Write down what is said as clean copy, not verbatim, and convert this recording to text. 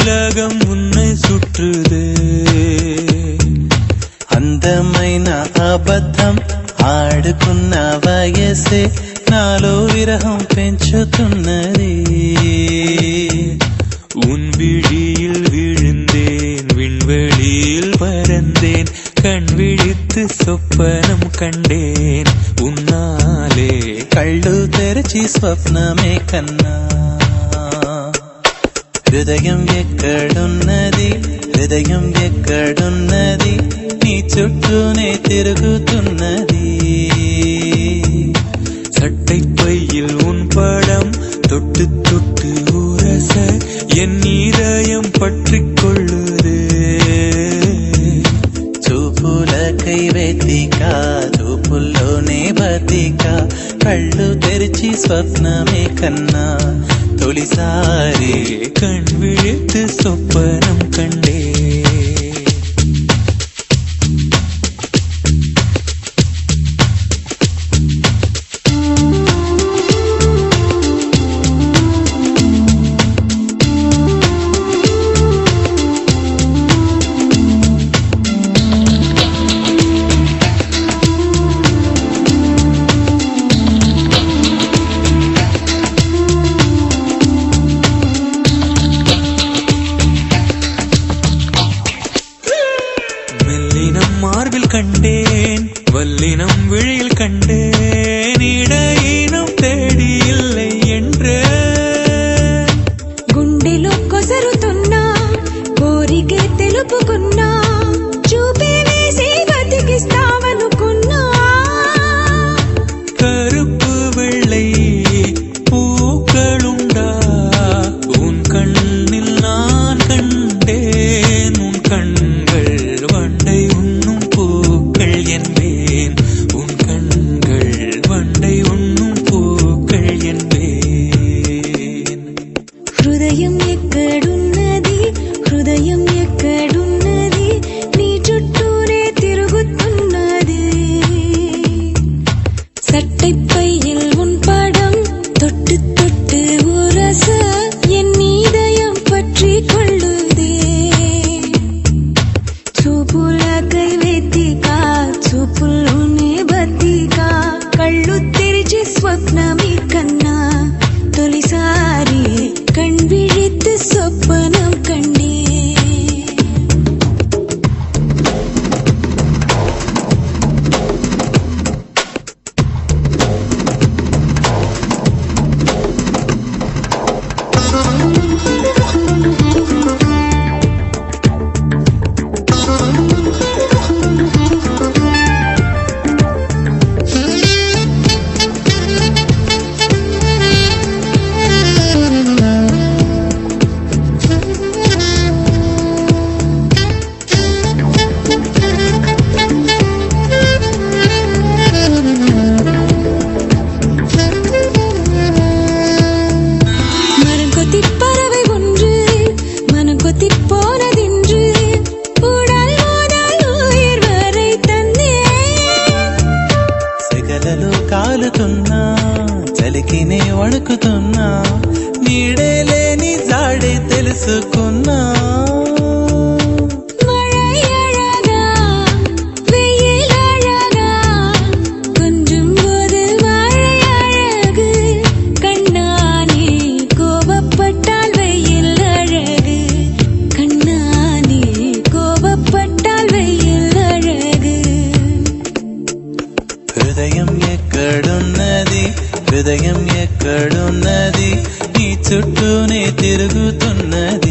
உலகம் உன்னை சுற்றுதே. అందమైన అబద్ధం ఆడుకున్న వయసే నాలో విరహం పెంచుతున్నది. உன் விழியில் விழுந்தேன், விண்வெளியில் பறந்தேன், கண் விழித்து சொப்பனம் கண்டேன் உன்னாலே. కళ్ళు తెరచి స్వప్నమే కన్నా. హృదయం ఎక్కడున్నది, హృదయం ఎక్కడున్నది, నీ చుట్టూనే తిరుగుతున్నది. சட்டை பையில் உன் படம் தொட்டு தொட்டு உரச என் இதயம் பற்றிக் கொள்ளுதே. చూపులకై వెతిక, చూపుల్లోనే బతిక, కళ్ళు తెరిచి స్వప్నమే కన్నా. తొలిసారి கண் விழித்து சொப்பனம் கண்டே. மார்பில் கண்டேன், வல்லினம் விழியில் கண்டேன், இடையினம் தேடி இல்லை என்று. గుండెలో కొసరుతున్నా, కోరికే తెలుపుకున్నా, చూపే వేసి బతికిస్తావనుకున్నా. கருப்பு வெள்ளை பூக்களுண்டா உன் கண்ணில் நான் கண்டேன். உன் கண்கள் வண்டை உண்ணும் பூக்கள் என்பேன், உன் கண்கள் வண்டை உண்ணும் பூக்கள் என்பேன். హృదయం ఎక్కడున్నది, హృదయం ఎక్కడున్నది, నీ చుట్టూనే తిరుగుతున్నది. சட்டை பையில் உன் படம் தொட்டு தொட்டு உரச என் இதயம் பற்றிக் கொள்ளுதே. చూపులకై వెతిక, చూపుల్లోనే బతిక, కళ్ళు తెరిచి స్వప్నమే కన్నా. తొలిసారి కణ్ విழித்து சொப்பனம் கண்டே. కాలుతున్నా, చలికినే వణుకుతున్నా, నీడే లేని జాడే తెలుసుకున్నా. హృదయం ఎక్కడున్నది, హృదయం ఎక్కడున్నది, నీ చుట్టూనే తిరుగుతున్నది.